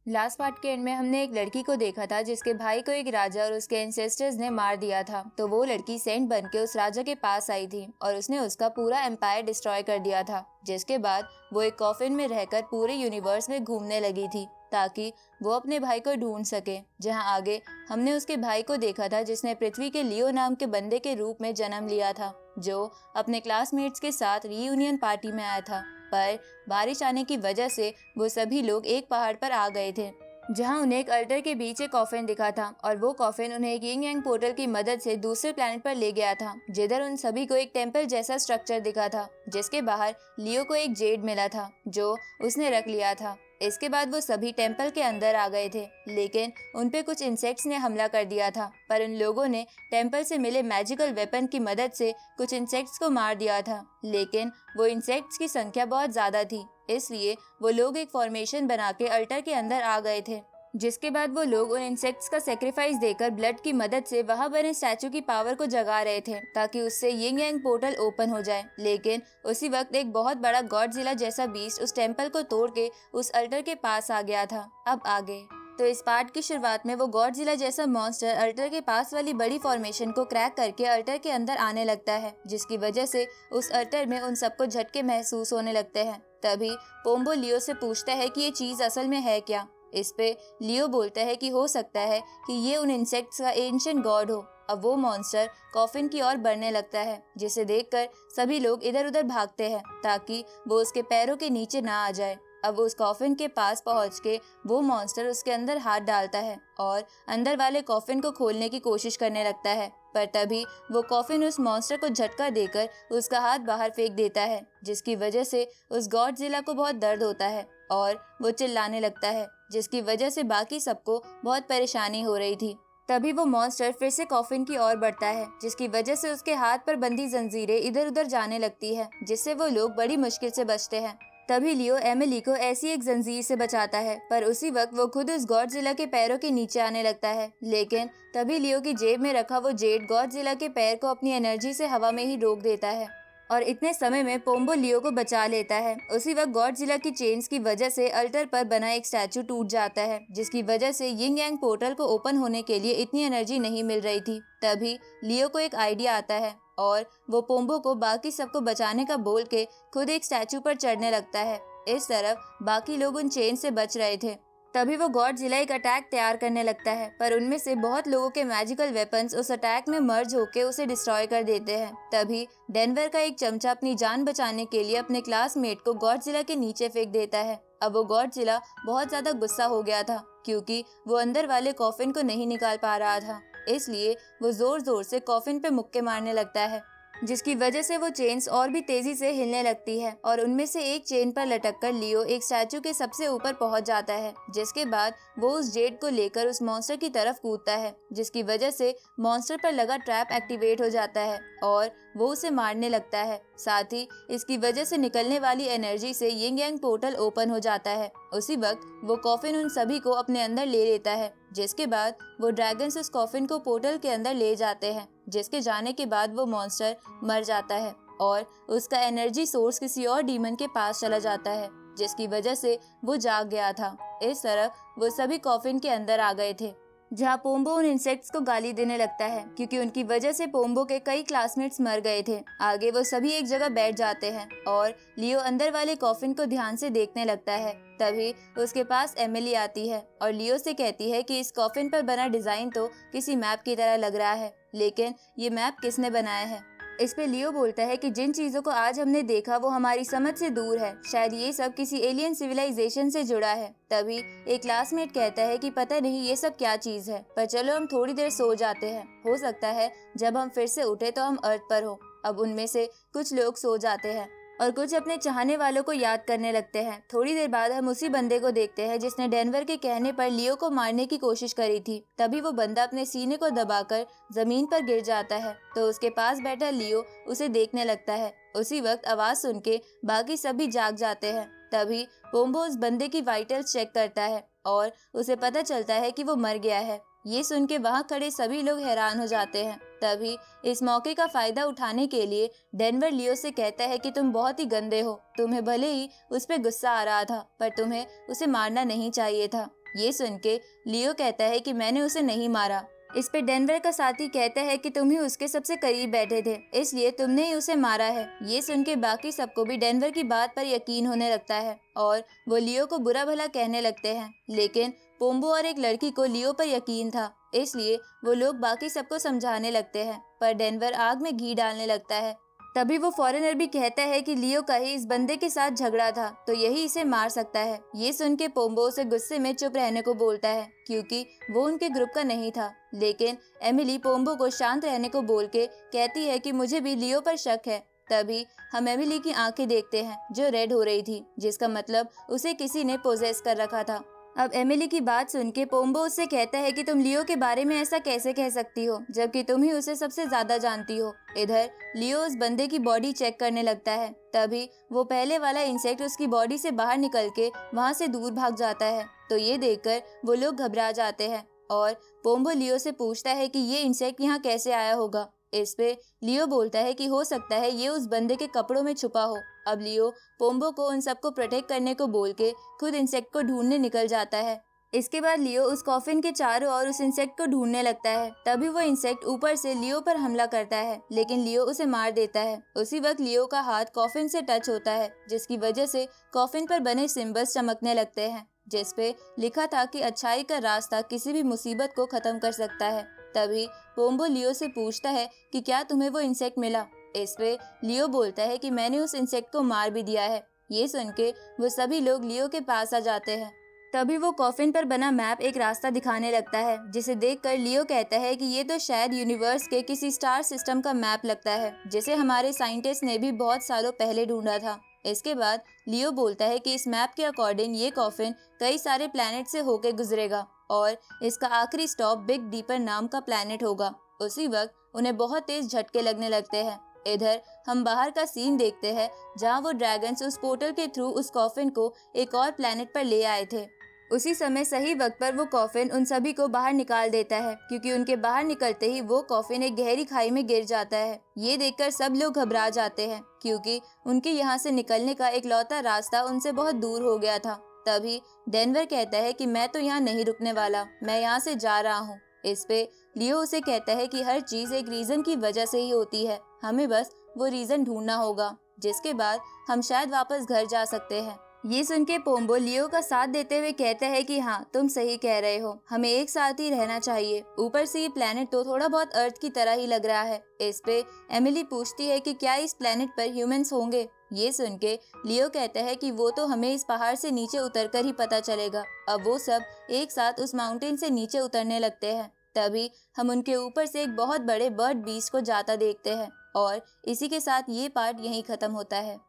Last part के and में हमने एक लड़की को देखा था जिसके भाई को एक राजा और उसके एंसेस्टर्स ने मार दिया था। तो वो लड़की सेंट बन के उस राजा के पास आई थी और उसने उसका पूरा एम्पायर डिस्ट्रॉय कर दिया था। जिसके बाद वो एक कॉफिन में रहकर पूरे यूनिवर्स में घूमने लगी थी ताकि वो अपने भाई को ढूंढ सके। जहां आगे हमने उसके भाई को देखा था जिसने पृथ्वी के लियो नाम के बंदे के रूप में जन्म लिया था, जो अपने क्लासमेट्स के साथ रीयूनियन पार्टी में आया था। पर बारिश आने की वजह से वो सभी लोग एक पहाड़ पर आ गए थे जहां उन्हें एक अल्टर के बीच एक कॉफिन दिखा था और वो कॉफिन उन्हें एक यिंग यांग पोर्टल की मदद से दूसरे प्लेनेट पर ले गया था, जिधर उन सभी को एक टेंपल जैसा स्ट्रक्चर दिखा था जिसके बाहर लियो को एक जेड मिला था जो उसने रख लिया था। इसके बाद वो सभी टेंपल के अंदर आ गए थे, लेकिन उन पे कुछ इंसेक्ट्स ने हमला कर दिया था। पर उन लोगों ने टेंपल से मिले मैजिकल वेपन की मदद से कुछ इंसेक्ट्स को मार दिया था, लेकिन वो इंसेक्ट्स की संख्या बहुत ज्यादा थी, इसलिए वो लोग एक फॉर्मेशन बना के अल्टर के अंदर आ गए थे। जिसके बाद वो लोग उन इंसेक्ट्स का सेक्रीफाइस देकर ब्लड की मदद से वहां बने स्टैचू की पावर को जगा रहे थे ताकि उससे यिंग यांग पोर्टल ओपन हो जाए। लेकिन उसी वक्त एक बहुत बड़ा गॉडजिला जैसा बीस्ट उस टेंपल को तोड़ के उस अल्टर के पास आ गया था। अब आगे तो इस पार्ट की शुरुआत में वो गॉडजिला जैसा मॉन्स्टर अल्टर के पास वाली बड़ी फॉर्मेशन को क्रैक करके अल्टर के अंदर आने लगता है, जिसकी वजह से उस अल्टर में उन सबको झटके महसूस होने लगते हैं। तभी पोम्बो लियो से पूछता है कि ये चीज असल में है क्या। इस पे लियो बोलता है कि हो सकता है कि ये उन इंसेक्ट्स का एंशिएंट गॉड हो। अब वो मॉन्स्टर कॉफिन की ओर बढ़ने लगता है, जिसे देखकर सभी लोग इधर उधर भागते हैं ताकि वो उसके पैरों के नीचे ना आ जाए। अब उस कॉफिन के पास पहुंच के वो मॉन्स्टर उसके अंदर हाथ डालता है और अंदर वाले कॉफिन को खोलने की कोशिश करने लगता है। पर तभी वो कॉफिन उस मॉन्स्टर को झटका देकर उसका हाथ बाहर फेंक देता है, जिसकी वजह से उस गॉडजिला को बहुत दर्द होता है और वो चिल्लाने लगता है, जिसकी वजह से बाकी सबको बहुत परेशानी हो रही थी। तभी वो मॉन्स्टर फिर से कॉफिन की ओर बढ़ता है, जिसकी वजह से उसके हाथ पर बंधी जंजीरें इधर उधर जाने लगती है, जिससे वो लोग बड़ी मुश्किल से बचते हैं। तभी लियो एमिली को ऐसी एक जंजीर से बचाता है, पर उसी वक्त वो खुद उस गॉडजिला के पैरों के नीचे आने लगता है। लेकिन तभी लियो की जेब में रखा वो जेड गॉडजिला के पैर को अपनी एनर्जी से हवा में ही रोक देता है और इतने समय में पोम्बो लियो को बचा लेता है। उसी वक्त गॉडजिला की चेन्स की वजह से अल्टर पर बना एक स्टैचू टूट जाता है, जिसकी वजह से यिंग यांग पोर्टल को ओपन होने के लिए इतनी एनर्जी नहीं मिल रही थी। तभी लियो को एक आइडिया आता है और वो पोम्बो को बाकी सबको बचाने का बोल के खुद एक स्टैचू पर चढ़ने लगता है। इस तरफ बाकी लोग उन चेन से बच रहे थे। तभी वो गॉडजिला एक अटैक तैयार करने लगता है, पर उनमें से बहुत लोगों के मैजिकल वेपन्स उस अटैक में मर्ज होके उसे डिस्ट्रॉय कर देते हैं। तभी डेनवर का एक चमचा अपनी जान बचाने के लिए अपने क्लासमेट को गॉडजिला के नीचे फेंक देता है। अब वो गॉडजिला बहुत ज्यादा गुस्सा हो गया था क्योंकि वो अंदर वाले कॉफिन को नहीं निकाल पा रहा था, इसलिए वो जोर जोर से कॉफिन पे मुक्के मारने लगता है, जिसकी वजह से वो चेन्स और भी तेजी से हिलने लगती है और उनमें से एक चेन पर लटककर लियो एक स्टैचू के सबसे ऊपर पहुंच जाता है। जिसके बाद वो उस जेड को लेकर उस मॉन्स्टर की तरफ कूदता है, जिसकी वजह से मॉन्स्टर पर लगा ट्रैप एक्टिवेट हो जाता है और वो उसे मारने लगता है। साथ ही इसकी वजह से निकलने वाली एनर्जी से यिंग यांग पोर्टल ओपन हो जाता है। उसी वक्त वो कॉफिन उन सभी को अपने अंदर ले लेता है, जिसके बाद वो ड्रैगन्स उस कॉफिन को पोर्टल के अंदर ले जाते हैं, जिसके जाने के बाद वो मॉन्स्टर मर जाता है और उसका एनर्जी सोर्स किसी और डीमन के पास चला जाता है, जिसकी वजह से वो जाग गया था। इस तरह वो सभी कॉफिन के अंदर आ गए थे, जहाँ पोम्बो उन इंसेक्ट्स को गाली देने लगता है क्योंकि उनकी वजह से पोम्बो के कई क्लासमेट्स मर गए थे। आगे वो सभी एक जगह बैठ जाते हैं और लियो अंदर वाले कॉफिन को ध्यान से देखने लगता है। तभी उसके पास एमिली आती है और लियो से कहती है कि इस कॉफिन पर बना डिजाइन तो किसी मैप की तरह लग रहा है, लेकिन ये मैप किसने बनाया है। इस पे लियो बोलता है कि जिन चीजों को आज हमने देखा वो हमारी समझ से दूर है, शायद ये सब किसी एलियन सिविलाइजेशन से जुड़ा है। तभी एक क्लासमेट कहता है कि पता नहीं ये सब क्या चीज है, पर चलो हम थोड़ी देर सो जाते हैं, हो सकता है जब हम फिर से उठे तो हम अर्थ पर हो। अब उनमें से कुछ लोग सो जाते हैं और कुछ अपने चाहने वालों को याद करने लगते हैं। थोड़ी देर बाद हम उसी बंदे को देखते हैं जिसने डेनवर के कहने पर लियो को मारने की कोशिश करी थी। तभी वो बंदा अपने सीने को दबाकर जमीन पर गिर जाता है, तो उसके पास बैठा लियो उसे देखने लगता है। उसी वक्त आवाज सुन के बाकी सभी जाग जाते हैं। तभी पोम्बो उस बंदे की वाइटल्स चेक करता है और उसे पता चलता है कि वो मर गया है। ये सुन के वहाँ खड़े सभी लोग हैरान हो जाते हैं। तभी इस मौके का फायदा उठाने के लिए डेनवर लियो से कहता है कि तुम बहुत ही गंदे हो, तुम्हें भले ही उस पे गुस्सा आ रहा था पर तुम्हें उसे मारना नहीं चाहिए था। ये सुन के लियो कहता है कि मैंने उसे नहीं मारा। इस पे डेनवर का साथी कहता है कि तुम ही उसके सबसे करीब बैठे थे, इसलिए तुमने ही उसे मारा है। ये सुन के बाकी सबको भी डेनवर की बात पर यकीन होने लगता है और वो लियो को बुरा भला कहने लगते हैं। लेकिन पोम्बो और एक लड़की को लियो पर यकीन था, इसलिए वो लोग बाकी सबको समझाने लगते हैं, पर डेनवर आग में घी डालने लगता है। तभी वो फॉरेनर भी कहता है कि लियो का ही इस बंदे के साथ झगड़ा था, तो यही इसे मार सकता है। ये सुन के पोम्बो उसे गुस्से में चुप रहने को बोलता है, क्योंकि वो उनके ग्रुप का नहीं था। लेकिन एमिली पोम्बो को शांत रहने को बोल के कहती है कि मुझे भी लियो पर शक है। तभी हम एमिली की आंखें देखते हैं जो रेड हो रही थी, जिसका मतलब उसे किसी ने पोजेस कर रखा था। अब एमिली की बात सुन के पोम्बो उससे कहता है कि तुम लियो के बारे में ऐसा कैसे कह सकती हो, जबकि तुम ही उसे सबसे ज्यादा जानती हो। इधर लियो उस बंदे की बॉडी चेक करने लगता है। तभी वो पहले वाला इंसेक्ट उसकी बॉडी से बाहर निकल के वहाँ से दूर भाग जाता है। तो ये देखकर वो लोग घबरा जाते हैं और पोम्बो लियो से पूछता है कि ये इंसेक्ट यहाँ कैसे आया होगा। इस पे लियो बोलता है कि हो सकता है ये उस बंदे के कपड़ों में छुपा हो। अब लियो पोम्बो को उन सबको प्रोटेक्ट करने को बोल के खुद इंसेक्ट को ढूंढने निकल जाता है। इसके बाद लियो उस कॉफिन के चारों ओर उस इंसेक्ट को ढूंढने लगता है। तभी वो इंसेक्ट ऊपर से लियो पर हमला करता है, लेकिन लियो उसे मार देता है। उसी वक्त लियो का हाथ कॉफिन से टच होता है, जिसकी वजह से कॉफिन पर बने सिंबल्स चमकने लगते हैं, जिसपे लिखा था कि अच्छाई का रास्ता किसी भी मुसीबत को खत्म कर सकता है। तभी पोम्बो लियो से पूछता है कि क्या तुम्हें वो इंसेक्ट मिला। इस पे लियो बोलता है कि मैंने उस इंसेक्ट को मार भी दिया है। ये सुन के वो सभी लोग लियो के पास आ जाते हैं। तभी वो कॉफिन पर बना मैप एक रास्ता दिखाने लगता है, जिसे देखकर लियो कहता है कि ये तो शायद यूनिवर्स के किसी स्टार सिस्टम का मैप लगता है, जिसे हमारे साइंटिस्ट ने भी बहुत सालों पहले ढूंढा था। इसके बाद लियो बोलता है कि इस मैप के अकॉर्डिंग ये कॉफिन कई सारे प्लैनेट से होके गुजरेगा और इसका आखिरी स्टॉप बिग डीपर नाम का प्लैनेट होगा। उसी वक्त उन्हें बहुत तेज झटके लगने लगते हैं। इधर हम बाहर का सीन देखते हैं, जहां वो ड्रैगन्स उस पोर्टल के थ्रू उस कॉफिन को एक और प्लैनेट पर ले आए थे। उसी समय सही वक्त पर वो कॉफिन उन सभी को बाहर निकाल देता है, क्योंकि उनके बाहर निकलते ही वो कॉफिन एक गहरी खाई में गिर जाता है। ये देखकर सब लोग घबरा जाते हैं, क्योंकि उनके यहाँ से निकलने का एक लौता रास्ता उनसे बहुत दूर हो गया था। तभी डेनवर कहता है कि मैं तो यहाँ नहीं रुकने वाला, मैं यहाँ से जा रहा हूँ। इस पे लियो उसे कहता है कि हर चीज एक रीजन की वजह से ही होती है, हमें बस वो रीजन ढूंढना होगा, जिसके बाद हम शायद वापस घर जा सकते हैं। ये सुन के पोम्बो लियो का साथ देते हुए कहता है कि हाँ, तुम सही कह रहे हो, हमें एक साथ ही रहना चाहिए। ऊपर से ये प्लेनेट तो थोड़ा बहुत अर्थ की तरह ही लग रहा है। इस पे एमिली पूछती है कि क्या इस प्लेनेट पर ह्यूमंस होंगे। ये सुन के लियो कहता है कि वो तो हमें इस पहाड़ से नीचे उतरकर ही पता चलेगा। अब वो सब एक साथ उस माउंटेन से नीचे उतरने लगते हैं। तभी हम उनके ऊपर से एक बहुत बड़े बर्ड बीस्ट को जाता देखते हैं और इसी के साथ ये पार्ट यहीं खत्म होता है।